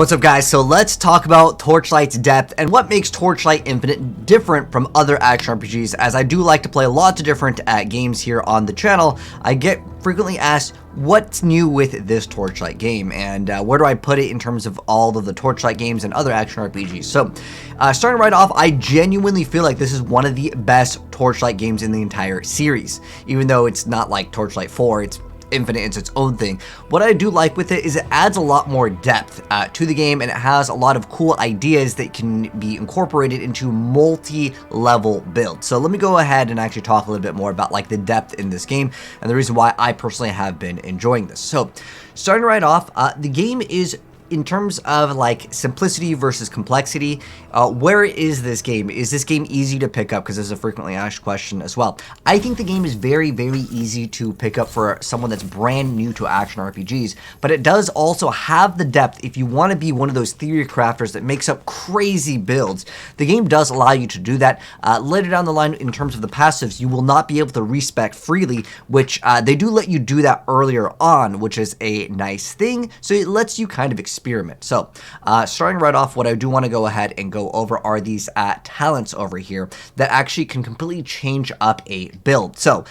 What's up, guys? So let's talk about Torchlight's depth and what makes Torchlight Infinite different from other action RPGs. As I do like to play lots of different games here on the channel, I get frequently asked what's new with this Torchlight game and where do I put it in terms of all of the Torchlight games and other action RPGs. So starting right off, I genuinely feel like this is one of the best Torchlight games in the entire series. Even though it's not like Torchlight 4, it's Infinite, it's its own thing. What I do like with it is it adds a lot more depth to the game, and it has a lot of cool ideas that can be incorporated into multi-level builds. So let me go ahead and actually talk a little bit more about like the depth in this game and the reason why I personally have been enjoying this. So starting right off, the game is, in terms of like simplicity versus complexity, where is this game? Is this game easy to pick up? Because this is a frequently asked question as well. I think the game is very, very easy to pick up for someone that's brand new to action RPGs, but it does also have the depth if you want to be one of those theory crafters that makes up crazy builds. The game does allow you to do that. Later down the line, in terms of the passives, you will not be able to respec freely, which they do let you do that earlier on, which is a nice thing. So it lets you kind of experiment. So starting right off, what I do want to go ahead and go over are these talents over here that actually can completely change up a build. So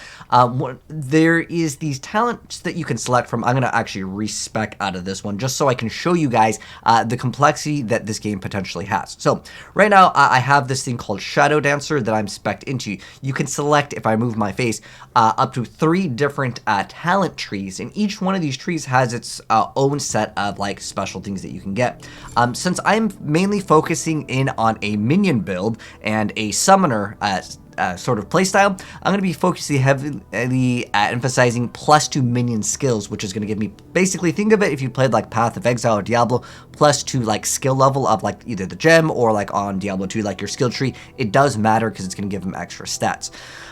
there is these talents that you can select from. I'm going to actually respec out of this one just so I can show you guys the complexity that this game potentially has. So right now I have this thing called Shadow Dancer that I'm spec'd into. You can select, if I move my face, up to 3 different talent trees, and each one of these trees has its own set of like special things that you can get. Since I'm mainly focusing in on a minion build and a summoner sort of playstyle, I'm going to be focusing heavily at emphasizing +2 minion skills, which is going to give me, basically think of it if you played like Path of Exile or Diablo, +2 like skill level of like either the gem or like on Diablo 2 like your skill tree. It does matter because it's going to give them extra stats.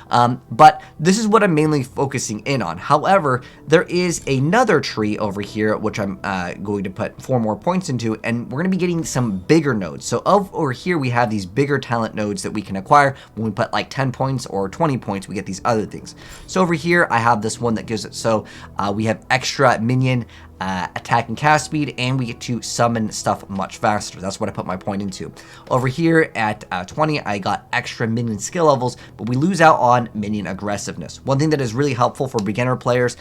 But this is what I'm mainly focusing in on. However, there is another tree over here which I'm going to put 4 more points into, and we're going to be getting some bigger nodes. So over here we have these bigger talent nodes that we can acquire. When we put like 10 points or 20 points, we get these other things. So over here I have this one that gives it, so we have extra minion attack and cast speed, and we get to summon stuff much faster. That's what I put my point into. Over here at 20, I got extra minion skill levels, but we lose out on minion aggressiveness. One thing that is really helpful for beginner players,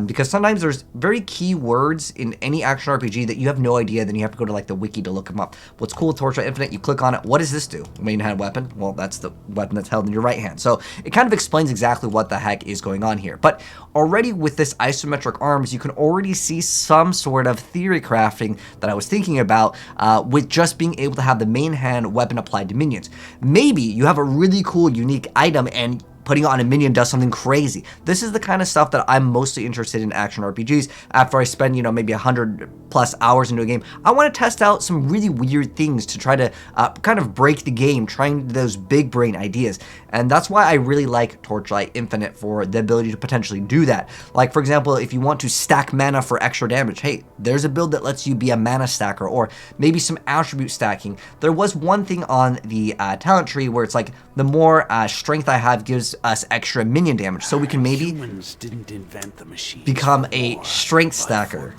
because sometimes there's very key words in any action RPG that you have no idea, then you have to go to like the wiki to look them up. What's cool with Torchlight Infinite, you click on it, what does this do? Main hand weapon? Well, that's the weapon that's held in your right hand. So it kind of explains exactly what the heck is going on here. But already with this isometric arms, you can already see some sort of theory crafting that I was thinking about with just being able to have the main hand weapon applied to minions. Maybe you have a really cool, unique item and putting on a minion does something crazy. This is the kind of stuff that I'm mostly interested in action RPGs. After I spend, you know, maybe 100+ hours into a game, I want to test out some really weird things to try to kind of break the game, trying those big brain ideas. And that's why I really like Torchlight Infinite, for the ability to potentially do that. Like, for example, if you want to stack mana for extra damage, hey, there's a build that lets you be a mana stacker, or maybe some attribute stacking. There was one thing on the talent tree where it's like the more strength I have gives us extra minion damage, so we can maybe didn't invent the machine, become a strength stacker.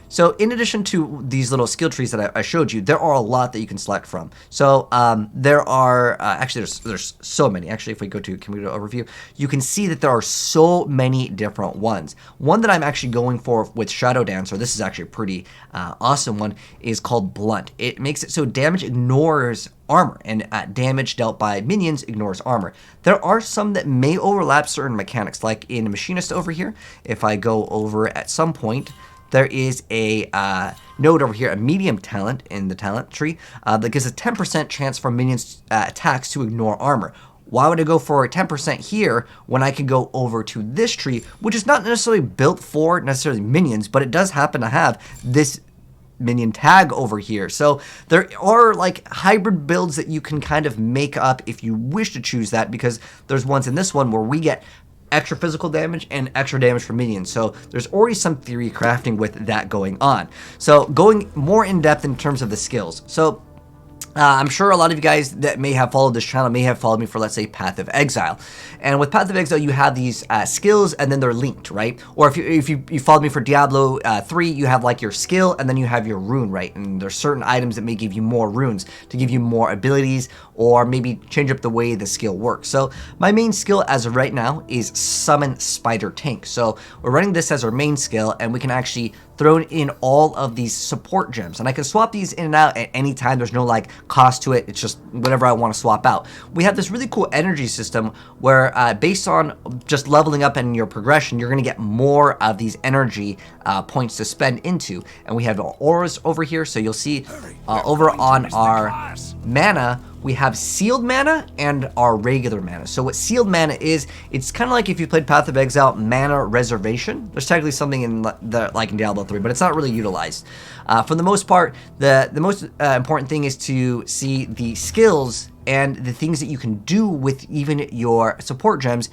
So in addition to these little skill trees that I showed you, there are a lot that you can select from. So there are, actually there's so many. Actually, if we go to, can we go to overview? You can see that there are so many different ones. One that I'm actually going for with Shadow Dancer, this is actually a pretty awesome one, is called Blunt. It makes it so damage ignores armor, and damage dealt by minions ignores armor. There are some that may overlap certain mechanics, like in Machinist over here. If I go over at some point, there is a node over here, a medium talent in the talent tree that gives a 10% chance for minions attacks to ignore armor. Why would I go for a 10% here when I can go over to this tree, which is not necessarily built for necessarily minions, but it does happen to have this minion tag over here. So there are like hybrid builds that you can kind of make up if you wish to choose that, because there's ones in this one where we get extra physical damage and extra damage for minions. So there's already some theory crafting with that going on. So going more in depth in terms of the skills. So I'm sure a lot of you guys that may have followed this channel may have followed me for, let's say, Path of Exile. And with Path of Exile, you have these skills, and then they're linked, right? Or if you followed me for Diablo 3, you have like your skill, and then you have your rune, right? And there's certain items that may give you more runes to give you more abilities, or maybe change up the way the skill works. So my main skill as of right now is Summon Spider Tank. So we're running this as our main skill, and we can actually throw in all of these support gems, and I can swap these in and out at any time. There's no like cost to it. It's just whatever I want to swap out. We have this really cool energy system where based on just leveling up and your progression, you're going to get more of these energy points to spend into. And we have our auras over here, so you'll see over on our mana, we have sealed mana and our regular mana. So what sealed mana is, it's kind of like if you played Path of Exile, mana reservation. There's technically something in the like in Diablo 3, but it's not really utilized. For the most part, the most important thing is to see the skills and the things that you can do with even your support gems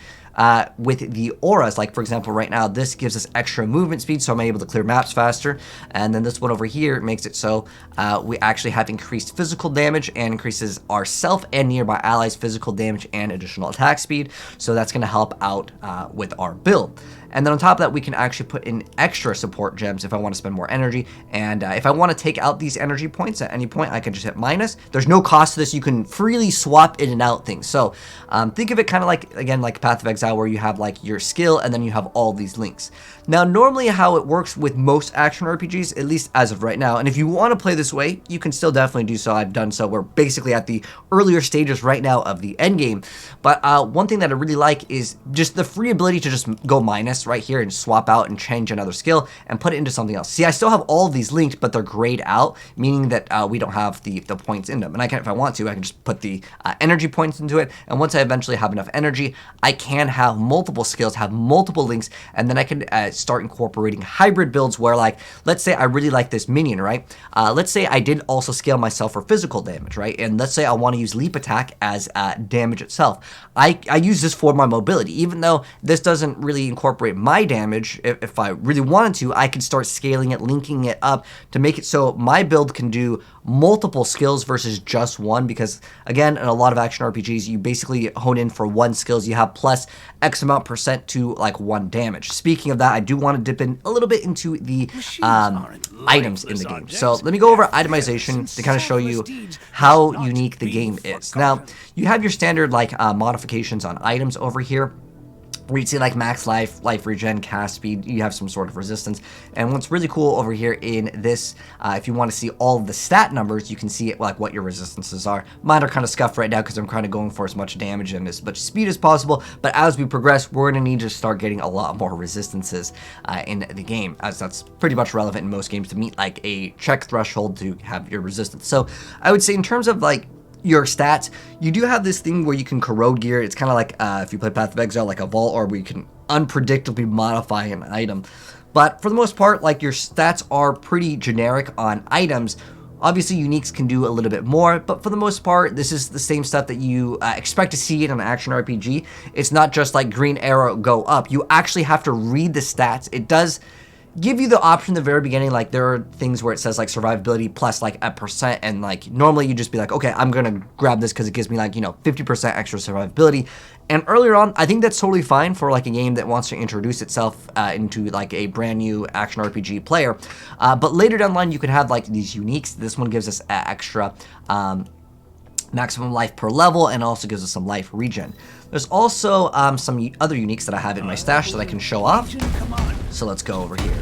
with the auras. Like for example, right now this gives us extra movement speed, so I'm able to clear maps faster. And then this one over here makes it so we actually have increased physical damage and increases our self and nearby allies physical damage and additional attack speed. So that's going to help out with our build. And then on top of that, we can actually put in extra support gems if I want to spend more energy. And if I want to take out these energy points at any point, I can just hit minus. There's no cost to this. You can freely swap in and out things. So think of it kind of like, again, like Path of Exile, where you have like your skill and then you have all these links. Now, normally how it works with most action RPGs, at least as of right now, and if you want to play this way, you can still definitely do so. I've done so. We're basically at the earlier stages right now of the end game. But one thing that I really like is just the free ability to just go minus right here and swap out and change another skill and put it into something else. See, I still have all of these linked, but they're grayed out, meaning that we don't have the points in them. And I can, if I want to, I can just put the energy points into it. And once I eventually have enough energy, I can have multiple skills, have multiple links, and then I can start incorporating hybrid builds where, like, let's say I really like this minion, right? Let's say I did also scale myself for physical damage, right? And let's say I want to use leap attack as damage itself. I use this for my mobility. Even though this doesn't really incorporate my damage, if I really wanted to, I could start scaling it, linking it up to make it so my build can do multiple skills versus just one. Because again, in a lot of action RPGs, you basically hone in for one skills. You have plus X amount % to like one damage. Speaking of that, I do want to dip in a little bit into the items in the game. So let me go over itemization to kind of show you how unique the game is. Now, you have your standard like modifications on items over here, where you see like max life, life regen, cast speed, you have some sort of resistance. And what's really cool over here in this, if you want to see all of the stat numbers, you can see it like what your resistances are. Mine are kind of scuffed right now because I'm kind of going for as much damage and as much speed as possible. But as we progress, we're going to need to start getting a lot more resistances in the game, as that's pretty much relevant in most games to meet like a check threshold to have your resistance. So I would say in terms of like your stats, you do have this thing where you can corrode gear. It's kind of like if you play Path of Exile, like a vault, or where you can unpredictably modify an item. But for the most part, like your stats are pretty generic on items. Obviously, uniques can do a little bit more, but for the most part, this is the same stuff that you expect to see in an action RPG. It's not just like green arrow go up. You actually have to read the stats. It does give you the option at the very beginning, like there are things where it says like survivability plus like a %, and like normally you just be like, okay, I'm gonna grab this because it gives me like, you know, 50% extra survivability. And earlier on, I think that's totally fine for like a game that wants to introduce itself into like a brand new action RPG player. But later down the line, you can have like these uniques. This one gives us extra maximum life per level, and also gives us some life regen. There's also some other uniques that I have in my stash that I can show off. So let's go over here.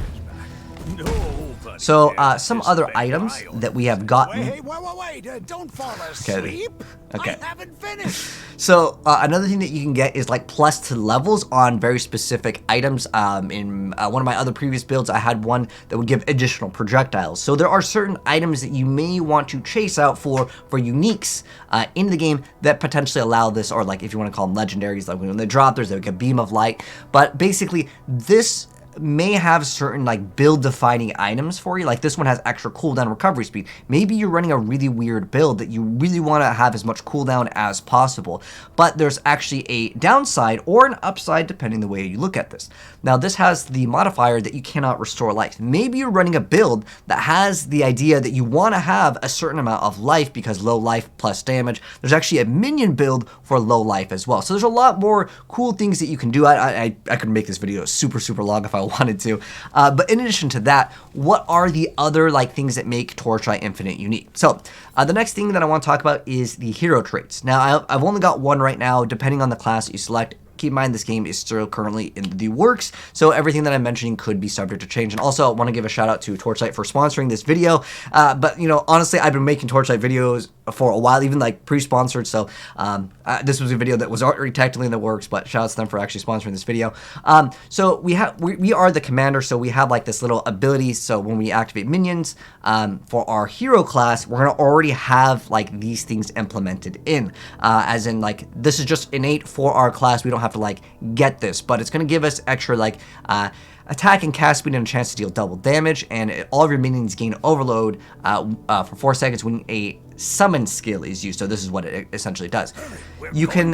So some other items that we have gotten. Wait, don't fall asleep. Okay. I haven't finished. So another thing that you can get is like plus to levels on very specific items. In one of my other previous builds, I had one that would give additional projectiles. So there are certain items that you may want to chase out for uniques in the game that potentially allow this, or like if you want to call them legendaries, like when they drop, there's like a beam of light. But basically, this may have certain like build defining items for you. Like this one has extra cooldown recovery speed. Maybe you're running a really weird build that you really want to have as much cooldown as possible, but there's actually a downside or an upside depending the way you look at this. Now this has the modifier that you cannot restore life. Maybe you're running a build that has the idea that you want to have a certain amount of life because low life plus damage. There's actually a minion build for low life as well. So there's a lot more cool things that you can do. I could make this video super long if I wanted to. But in addition to that, what are the other like things that make Torchlight Infinite unique? So the next thing that I want to talk about is the hero traits. Now I've only got one right now, depending on the class that you select. Keep in mind, this game is still currently in the works, so everything that I'm mentioning could be subject to change. And also, I want to give a shout out to Torchlight for sponsoring this video. But, you know, honestly, I've been making Torchlight videos for a while, even like pre-sponsored, so this was a video that was already technically in the works, but shout out to them for actually sponsoring this video. So we are the commander, so we have like this little ability. So when we activate minions for our hero class, we're gonna already have like these things implemented in, as in like this is just innate for our class. We don't have to like get this, but it's gonna give us extra like attack and cast speed and a chance to deal double damage, and all of your minions gain overload for 4 seconds when a summon skill is used. So this is what it essentially does. You can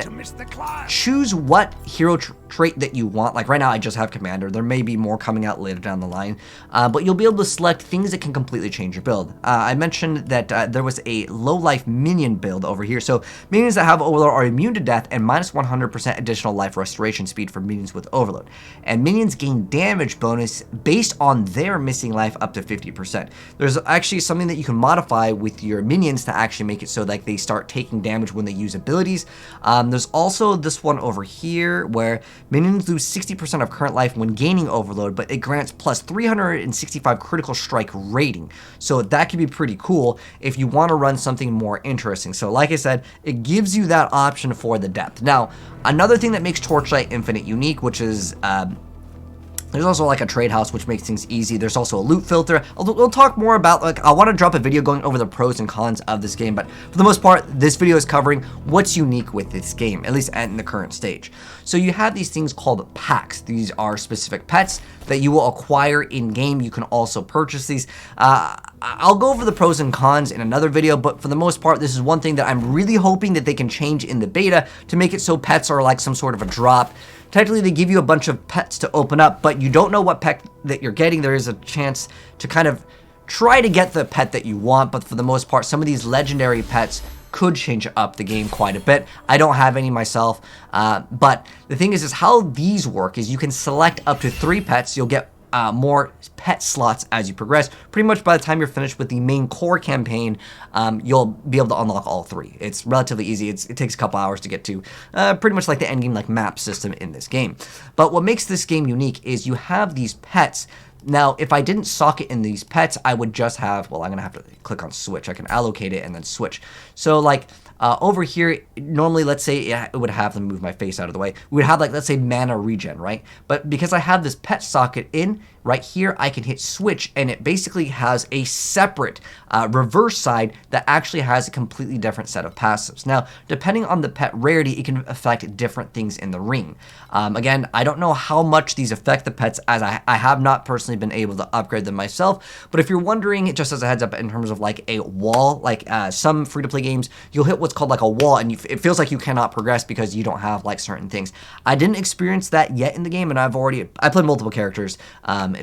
choose what hero trait that you want. Like right now I just have commander. There may be more coming out later down the line, but you'll be able to select things that can completely change your build. I mentioned that there was a low life minion build over here. So minions that have overload are immune to death and minus 100% additional life restoration speed for minions with overload, and minions gain damage bonus based on their missing life up to 50%. There's actually something that you can modify with your minions to actually make it so like they start taking damage when they use abilities. There's also this one over here where minions lose 60% of current life when gaining overload, but it grants plus 365 critical strike rating. So that can be pretty cool if you want to run something more interesting. So like I said, it gives you that option for the depth. Now, another thing that makes Torchlight Infinite unique, which is there's also like a trade house, which makes things easy. There's also a loot filter. We'll talk more about, like, I want to drop a video going over the pros and cons of this game, but for the most part, this video is covering what's unique with this game, at least in the current stage. So you have these things called packs. These are specific pets that you will acquire in game. You can also purchase these. I'll go over the pros and cons in another video, but for the most part, this is one thing that I'm really hoping that they can change in the beta to make it so pets are like some sort of a drop. Technically, they give you a bunch of pets to open up, but you don't know what pet that you're getting. There is a chance to kind of try to get the pet that you want, but for the most part, some of these legendary pets could change up the game quite a bit. I don't have any myself, but the thing is how these work is you can select up to 3 pets. You'll get more pet slots as you progress. Pretty much by the time you're finished with the main core campaign, you'll be able to unlock all 3. It's relatively easy. It takes a couple hours to get to pretty much like the endgame like map system in this game. But what makes this game unique is you have these pets. Now, if I didn't socket in these pets, I would just have, well, I'm going to have to click on switch. I can allocate it and then switch. So like over here, normally, let's say it would have them move my face out of the way. We would have like, let's say mana regen, right? But because I have this pet socket in right here, I can hit switch and it basically has a separate reverse side that actually has a completely different set of passives. Now, depending on the pet rarity, it can affect different things in the ring. Again, I don't know how much these affect the pets, as I have not personally been able to upgrade them myself. But if you're wondering, just as a heads up, in terms of like a wall, like some free-to-play games, you'll hit what's called like a wall, and it feels like you cannot progress because you don't have like certain things. I didn't experience that yet in the game, and I played multiple characters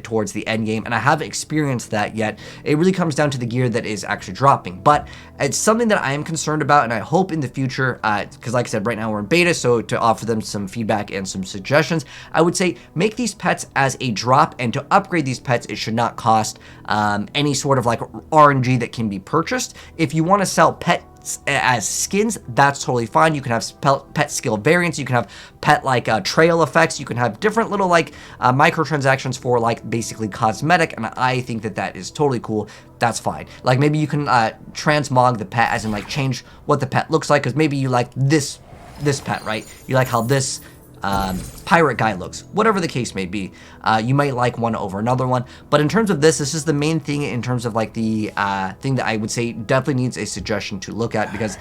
towards the end game, and I haven't experienced that yet. It really comes down to the gear that is actually dropping, but it's something that I am concerned about, and I hope in the future, because like I said, right now we're in beta, so to offer them some feedback and some suggestions, I would say make these pets as a drop, and to upgrade these pets, it should not cost any sort of like RNG that can be purchased. If you want to sell pets as skins, that's totally fine. You can have pet skill variants, you can have pet like trail effects, you can have different little like microtransactions for like basically cosmetic, and I think that that is totally cool. That's fine. Like maybe you can transmog the pet, as in like change what the pet looks like, because maybe you like this pet, right? You like how this pirate guy looks, whatever the case may be. You might like one over another one, but in terms of this is the main thing in terms of like the thing that I would say definitely needs a suggestion to look at, because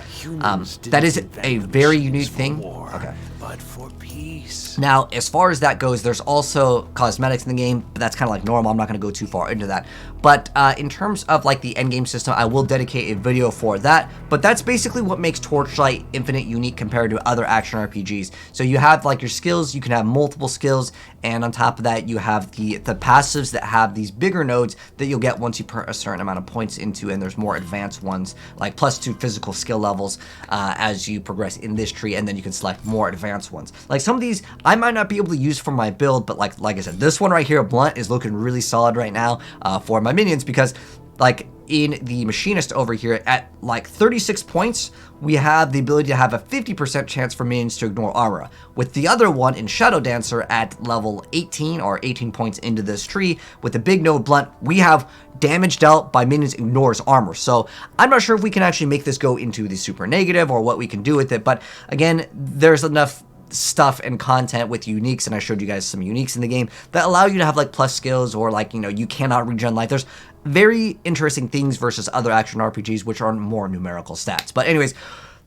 that is a very unique thing. Okay. But for peace. Now, as far as that goes, there's also cosmetics in the game, but that's kind of like normal. I'm not going to go too far into that. But in terms of like the endgame system, I will dedicate a video for that. But that's basically what makes Torchlight Infinite unique compared to other action RPGs. So you have like your skills, you can have multiple skills, and on top of that, you have the passives that have these bigger nodes that you'll get once you put a certain amount of points into, and there's more advanced ones, like +2 physical skill levels as you progress in this tree, and then you can select more advanced ones. Like some of these, I might not be able to use for my build, but like I said, this one right here, Blunt, is looking really solid right now for my minions, because like in the Machinist over here at like 36 points, we have the ability to have a 50% chance for minions to ignore armor. With the other one in Shadow Dancer at level 18 or 18 points into this tree, with the big node Blunt, we have damage dealt by minions ignores armor. So I'm not sure if we can actually make this go into the super negative or what we can do with it, but again, there's enough stuff and content with uniques, and I showed you guys some uniques in the game that allow you to have like plus skills, or like, you know, you cannot regen life. There's very interesting things versus other action RPGs, which are more numerical stats. But anyways,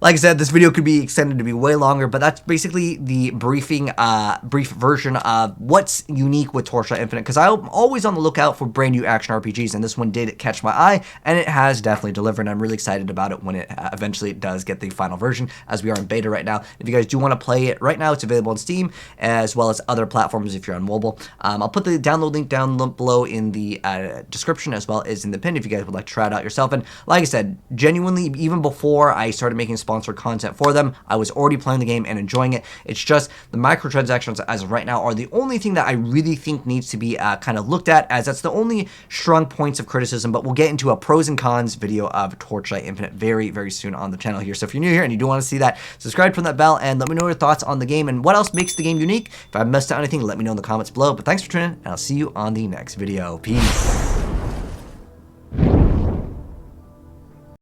like I said, this video could be extended to be way longer, but that's basically the brief version of what's unique with Torchlight Infinite, because I'm always on the lookout for brand new action RPGs, and this one did catch my eye, and it has definitely delivered. I'm really excited about it when it eventually does get the final version, as we are in beta right now. If you guys do want to play it right now, it's available on Steam, as well as other platforms if you're on mobile. I'll put the download link down below in the description, as well as in the pin, if you guys would like to try it out yourself. And like I said, genuinely, even before I started making sponsored content for them, I was already playing the game and enjoying it. It's just the microtransactions as of right now are the only thing that I really think needs to be kind of looked at, as that's the only strong points of criticism. But we'll get into a pros and cons video of Torchlight Infinite very, very soon on the channel here. So if you're new here and you do want to see that, subscribe, turn that bell, and let me know your thoughts on the game and what else makes the game unique. If I missed out anything, let me know in the comments below. But thanks for tuning in, and I'll see you on the next video. Peace.